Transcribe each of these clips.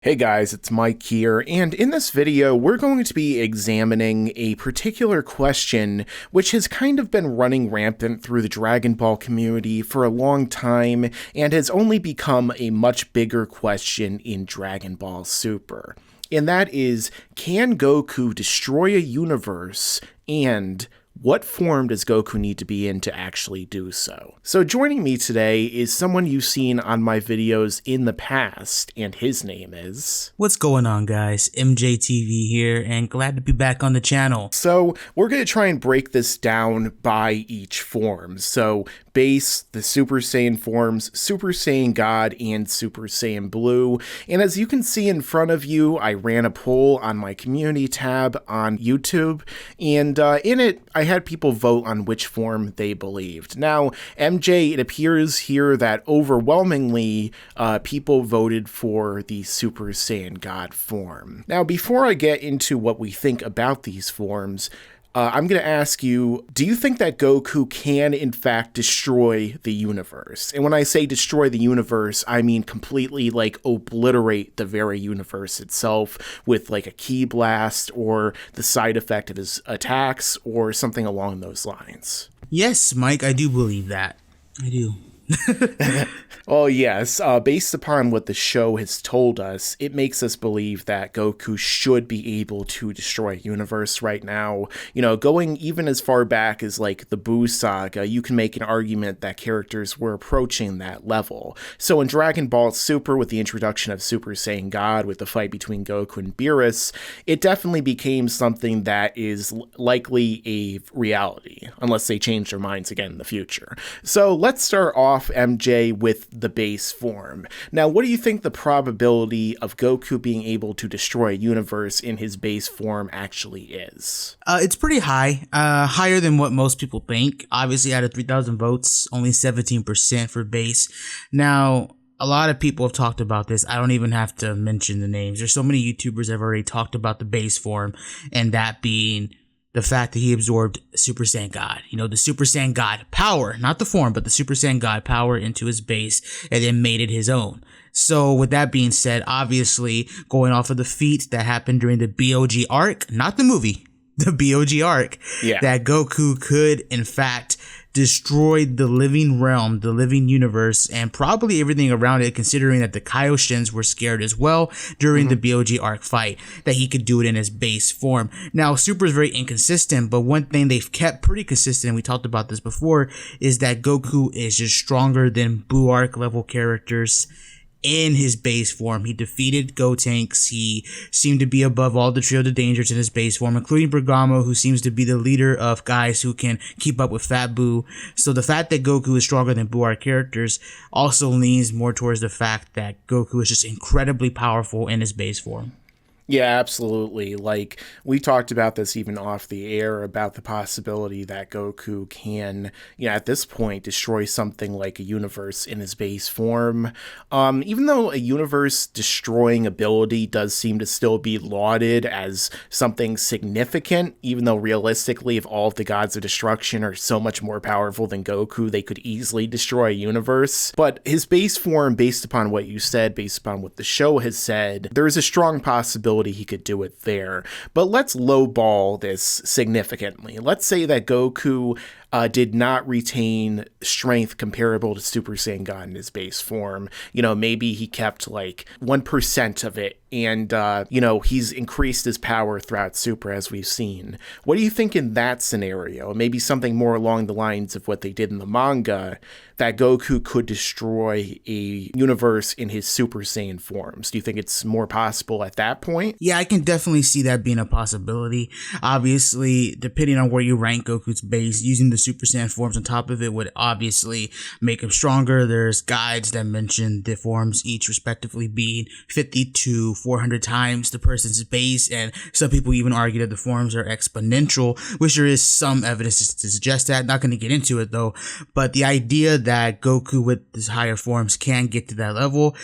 Hey guys, it's Mike here, and in this video we're going to be examining a particular question which has kind of been running rampant through the Dragon Ball community for a long time and has only become a much bigger question in Dragon Ball Super. And that is, can Goku destroy a universe, and what form does Goku need to be in to actually do so? So joining me today is someone you've seen on my videos in the past, and his name is... What's going on, guys? MJxTV here, and glad to be back on the channel. So we're going to try and break this down by each form. So Base, the Super Saiyan forms, Super Saiyan God, and Super Saiyan Blue. And as you can see in front of you, I ran a poll on my community tab on YouTube, and in it, I had people vote on which form they believed. Now, MJ, it appears here that overwhelmingly people voted for the Super Saiyan God form. Now, before I get into what we think about these forms, I'm going to ask you, do you think that Goku can, in fact, destroy the universe? And when I say destroy the universe, I mean completely, obliterate the very universe itself with, a ki blast or the side effect of his attacks or something along those lines. Yes, Mike, I do believe that. I do. Oh yes, based upon what the show has told us, it makes us believe that Goku should be able to destroy a universe right now. You know, going even as far back as the Buu saga, you can make an argument that characters were approaching that level. So in Dragon Ball Super, with the introduction of Super Saiyan God, with the fight between Goku and Beerus, it definitely became something that is likely a reality, unless they change their minds again in the future. So let's start off, MJ, with the base form. Now, what do you think the probability of Goku being able to destroy a universe in his base form actually is? It's pretty high, higher than what most people think. Obviously, out of 3,000 votes, only 17% for base. Now, a lot of people have talked about this. I don't even have to mention the names. There's so many YouTubers that have already talked about the base form, and that being the fact that he absorbed Super Saiyan God, the Super Saiyan God power, not the form, but the Super Saiyan God power into his base and then made it his own. So with that being said, obviously going off of the feat that happened during the BOG arc, not the movie, the BOG arc, that Goku could in fact destroy the living realm, the living universe, and probably everything around it, considering that the Kaioshins were scared as well during the BOG arc fight, that he could do it in his base form. Now, Super is very inconsistent, but one thing they've kept pretty consistent, and we talked about this before, is that Goku is just stronger than Buu arc level characters in his base form. He defeated Gotenks. He seemed to be above all the Trio of Dangers in his base form, including Bergamo, who seems to be the leader of guys who can keep up with Fat Buu. So the fact that Goku is stronger than Buu arc characters also leans more towards the fact that Goku is just incredibly powerful in his base form. Yeah, absolutely. We talked about this even off the air about the possibility that Goku can, at this point, destroy something like a universe in his base form. Even though a universe destroying ability does seem to still be lauded as something significant, even though realistically, if all of the gods of destruction are so much more powerful than Goku, they could easily destroy a universe. But his base form, based upon what you said, based upon what the show has said, there is a strong possibility he could do it there. But let's lowball this significantly. Let's say that Goku did not retain strength comparable to Super Saiyan God in his base form. Maybe he kept 1% of it, and he's increased his power throughout Super, as we've seen. What do you think in that scenario? Maybe something more along the lines of what they did in the manga, that Goku could destroy a universe in his Super Saiyan forms. Do you think it's more possible at that point? Yeah, I can definitely see that being a possibility. Obviously, depending on where you rank Goku's base, using the Super Saiyan forms on top of it would obviously make him stronger. There's guides that mention the forms each respectively being 50 to 400 times the person's base, and some people even argue that the forms are exponential, which there is some evidence to suggest that. Not going to get into it though, but the idea that Goku with his higher forms can get to that level,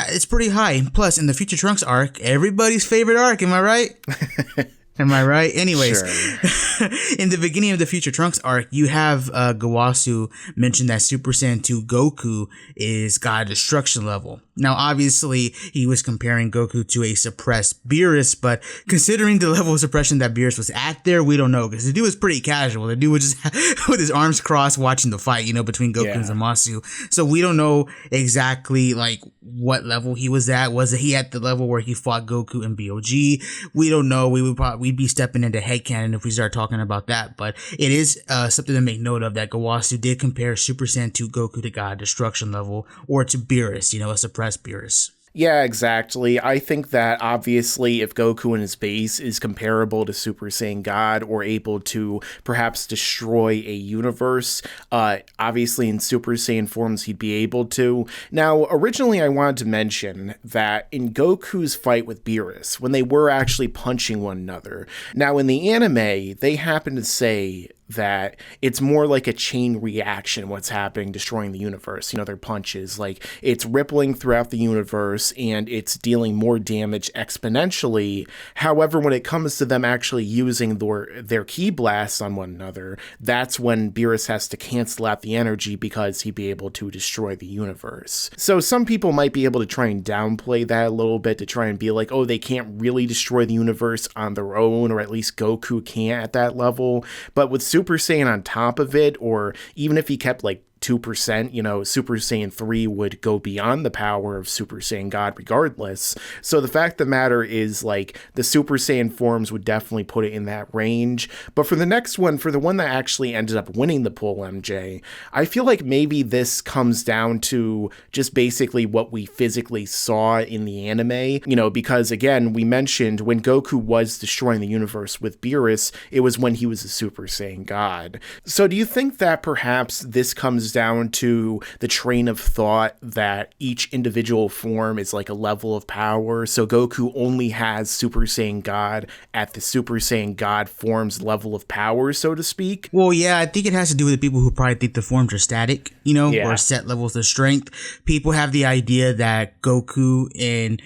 it's pretty high. Plus, in the Future Trunks arc, everybody's favorite arc, am I right? Am I right? Anyways, Sure. in the beginning of the Future Trunks arc, you have Gawasu mention that Super Saiyan 2 Goku is God Destruction level. Now, obviously, he was comparing Goku to a suppressed Beerus, but considering the level of suppression that Beerus was at there, we don't know, because the dude was pretty casual. The dude was just with his arms crossed watching the fight, between Goku and Zamasu. So we don't know exactly, like, what level he was at. Was he at the level where he fought Goku in BOG? We don't know. We'd be stepping into headcanon if we start talking about that, but it is something to make note of, that Gawasu did compare Super Saiyan 2 Goku to God Destruction level, or to Beerus, a suppressed Beerus. Yeah, exactly. I think that obviously if Goku in his base is comparable to Super Saiyan God, or able to perhaps destroy a universe, obviously in Super Saiyan forms he'd be able to. Now, originally I wanted to mention that in Goku's fight with Beerus, when they were actually punching one another, now in the anime, they happen to say that it's more like a chain reaction, what's happening, destroying the universe. Their punches, like, it's rippling throughout the universe and it's dealing more damage exponentially. However, when it comes to them actually using their ki blasts on one another, that's when Beerus has to cancel out the energy because he'd be able to destroy the universe. So some people might be able to try and downplay that a little bit, to try and be like, oh, they can't really destroy the universe on their own, or at least Goku can't at that level. But with Super Saiyan on top of it, or even if he kept like 2%, Super Saiyan 3 would go beyond the power of Super Saiyan God regardless. So the fact of the matter is, like, the Super Saiyan forms would definitely put it in that range. But for the next one, for the one that actually ended up winning the poll, MJ, I feel like maybe this comes down to just basically what we physically saw in the anime, because again, we mentioned when Goku was destroying the universe with Beerus, it was when he was a Super Saiyan God. So do you think that perhaps this comes down to the train of thought that each individual form is like a level of power? So Goku only has Super Saiyan God at the Super Saiyan God form's level of power, so to speak? Well, yeah, I think it has to do with the people who probably think the forms are static, or set levels of strength. People have the idea that Goku in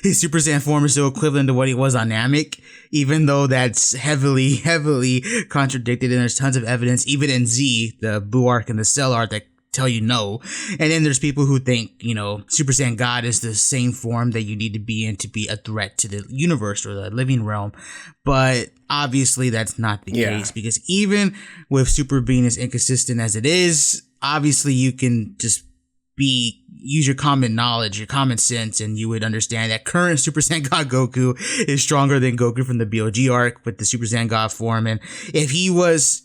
his Super Saiyan form is so equivalent to what he was on Namek, even though that's heavily contradicted, and there's tons of evidence, even in Z, the Buu arc and the Cell arc, that tell you no. And then there's people who think, Super Saiyan God is the same form that you need to be in to be a threat to the universe or the living realm. But obviously that's not the case, because even with Super being as inconsistent as it is, obviously you can just use your common knowledge, your common sense, and you would understand that current Super Saiyan God Goku is stronger than Goku from the BOG arc with the Super Saiyan God form. And if he was,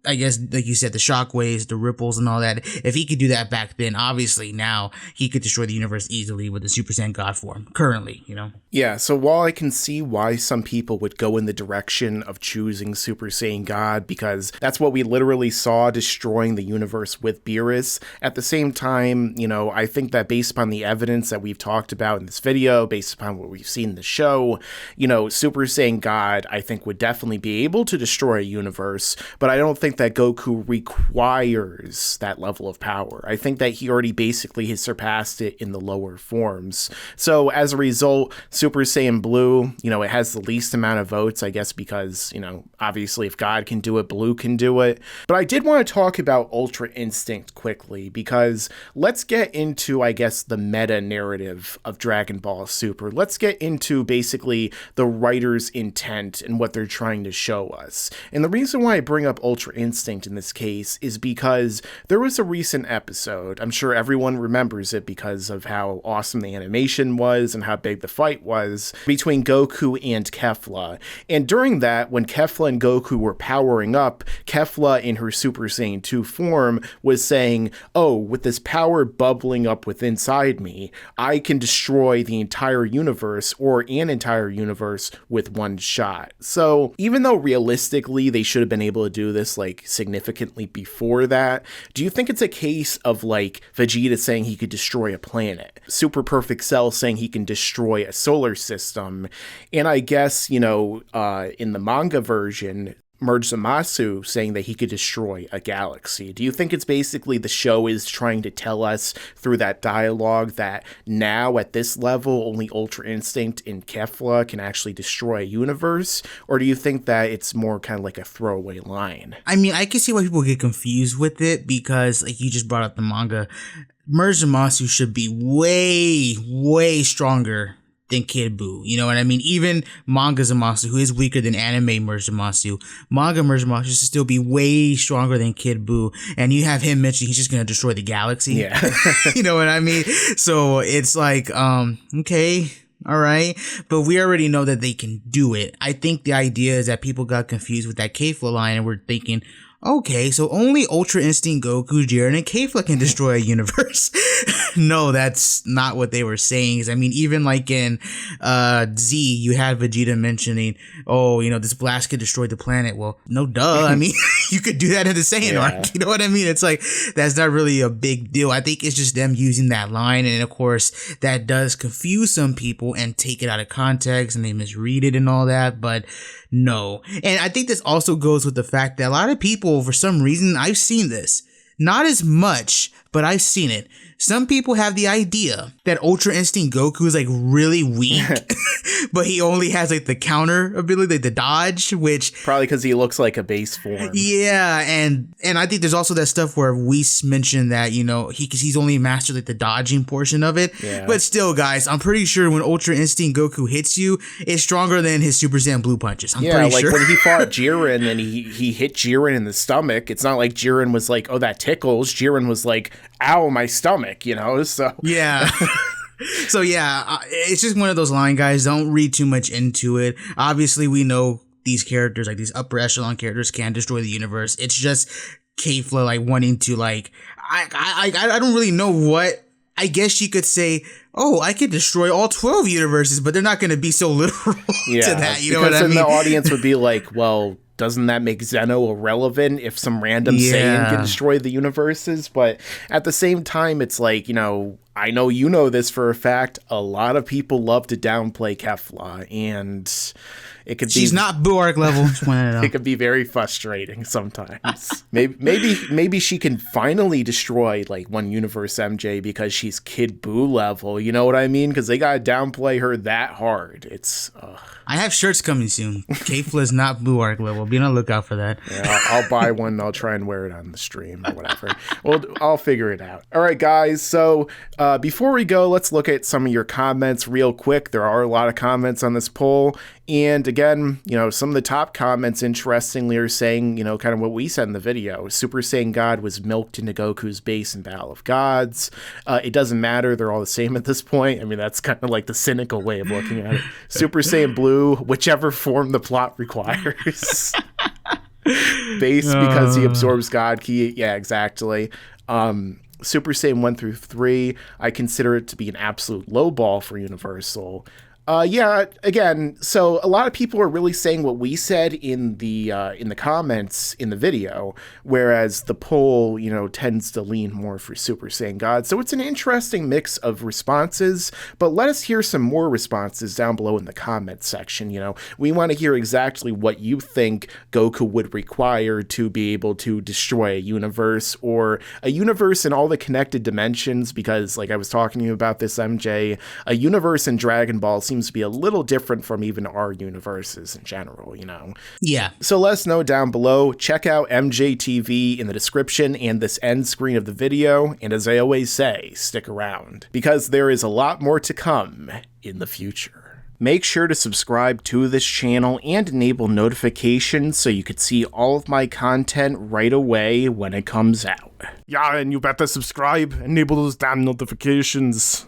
I guess, like you said, the shockwaves, the ripples and all that, if he could do that back then, obviously now he could destroy the universe easily with the Super Saiyan God form currently, Yeah, so while I can see why some people would go in the direction of choosing Super Saiyan God, because that's what we literally saw destroying the universe with Beerus, at the same time, I think that based upon the evidence that we've talked about in this video, based upon what we've seen in the show, Super Saiyan God, I think, would definitely be able to destroy a universe, but I don't think that Goku requires that level of power. I think that he already basically has surpassed it in the lower forms. So as a result, Super Saiyan Blue, it has the least amount of votes, I guess, because, obviously if God can do it, Blue can do it. But I did want to talk about Ultra Instinct quickly, because let's get into, I guess, the meta narrative of Dragon Ball Super. Let's get into basically the writer's intent and what they're trying to show us. And the reason why I bring up Ultra Instinct in this case is because there was a recent episode, I'm sure everyone remembers it because of how awesome the animation was and how big the fight was, between Goku and Kefla. And during that, when Kefla and Goku were powering up, Kefla in her Super Saiyan 2 form was saying, oh, with this power bubbling up within inside me, I can destroy the entire universe, or an entire universe, with one shot. So even though realistically they should have been able to do this like significantly before that, do you think it's a case of like Vegeta saying he could destroy a planet, Super Perfect Cell saying he can destroy a solar system, and I guess, in the manga version, Merge Zamasu saying that he could destroy a galaxy. Do you think it's basically the show is trying to tell us through that dialogue that now at this level, only Ultra Instinct and Kefla can actually destroy a universe? Or do you think that it's more kind of like a throwaway line? I mean, I can see why people get confused with it because, like you just brought up the manga, Merge Zamasu should be way, way stronger than Kid Buu. You know what I mean? Even Manga Zamasu, who is weaker than anime Merge Zamasu, Manga Merge Zamasu should still be way stronger than Kid Buu. And you have him mention he's just going to destroy the galaxy. Yeah. You know what I mean? So it's like, okay. All right. But we already know that they can do it. I think the idea is that people got confused with that Kefla line and we're thinking, okay, so only Ultra Instinct Goku, Jiren, and Kefla can destroy a universe. No, that's not what they were saying. I mean, even like in Z, you had Vegeta mentioning, oh, you know, this blast could destroy the planet. Well, no duh. I mean, you could do that in the Saiyan arc. You know what I mean? It's like, that's not really a big deal. I think it's just them using that line. And of course, that does confuse some people and take it out of context and they misread it and all that. But no. And I think this also goes with the fact that a lot of people, for some reason, I've seen this, not as much, but I've seen it. Some people have the idea that Ultra Instinct Goku is like really weak, but he only has like the counter ability, like the dodge, which probably because he looks like a base form. Yeah, and I think there's also that stuff where Whis mentioned that, you know, he's only mastered like the dodging portion of it. Yeah. But still, guys, I'm pretty sure when Ultra Instinct Goku hits you, it's stronger than his Super Saiyan Blue punches. I'm pretty sure. When he fought Jiren and he hit Jiren in the stomach, it's not like Jiren was like, oh, that tickles. Jiren was like, ow, my stomach, you know? So yeah. So yeah, it's just one of those line, guys. Don't read too much into it. Obviously, we know these characters, like these upper echelon characters, can destroy the universe. It's just Kefla like wanting to like, I don't really know what. I guess you could say, oh, I could destroy all 12 universes, but they're not going to be so literal to that. You know what I mean? Because then the audience would be like, well, doesn't that make Zeno irrelevant if some random Saiyan can destroy the universes? But at the same time, it's like, you know, I know you know this for a fact. A lot of people love to downplay Kefla, and it could she's not Buu arc level. It could be very frustrating sometimes. maybe she can finally destroy like one universe MJ because she's Kid Buu level. You know what I mean? Because they gotta downplay her that hard. It's. I have shirts coming soon. Kefla is not Buu arc level. Be on the lookout for that. Yeah, I'll buy one. I'll try and wear it on the stream or whatever. Well, I'll figure it out. All right, guys. So before we go, let's look at some of your comments real quick. There are a lot of comments on this poll. And again, you know, some of the top comments, interestingly, are saying, you know, kind of what we said in the video. Super Saiyan God was milked into Goku's base in Battle of Gods. It doesn't matter. They're all the same at this point. I mean, that's kind of like the cynical way of looking at it. Super Saiyan Blue, whichever form the plot requires. Base because he absorbs God Ki. Yeah, exactly. Super Saiyan 1 through 3, I consider it to be an absolute low ball for Universal. Yeah, again, so a lot of people are really saying what we said in the comments in the video, whereas the poll, you know, tends to lean more for Super Saiyan God. So it's an interesting mix of responses, but let us hear some more responses down below in the comments section. You know, we want to hear exactly what you think Goku would require to be able to destroy a universe, or a universe in all the connected dimensions, because like I was talking to you about this, MJ, a universe in Dragon Ball seems to be a little different from even our universes in general, you know? Yeah. So let us know down below. Check out MJTV in the description and this end screen of the video. And as I always say, stick around, because there is a lot more to come in the future. Make sure to subscribe to this channel and enable notifications so you could see all of my content right away when it comes out. Yeah, and you better subscribe, enable those damn notifications.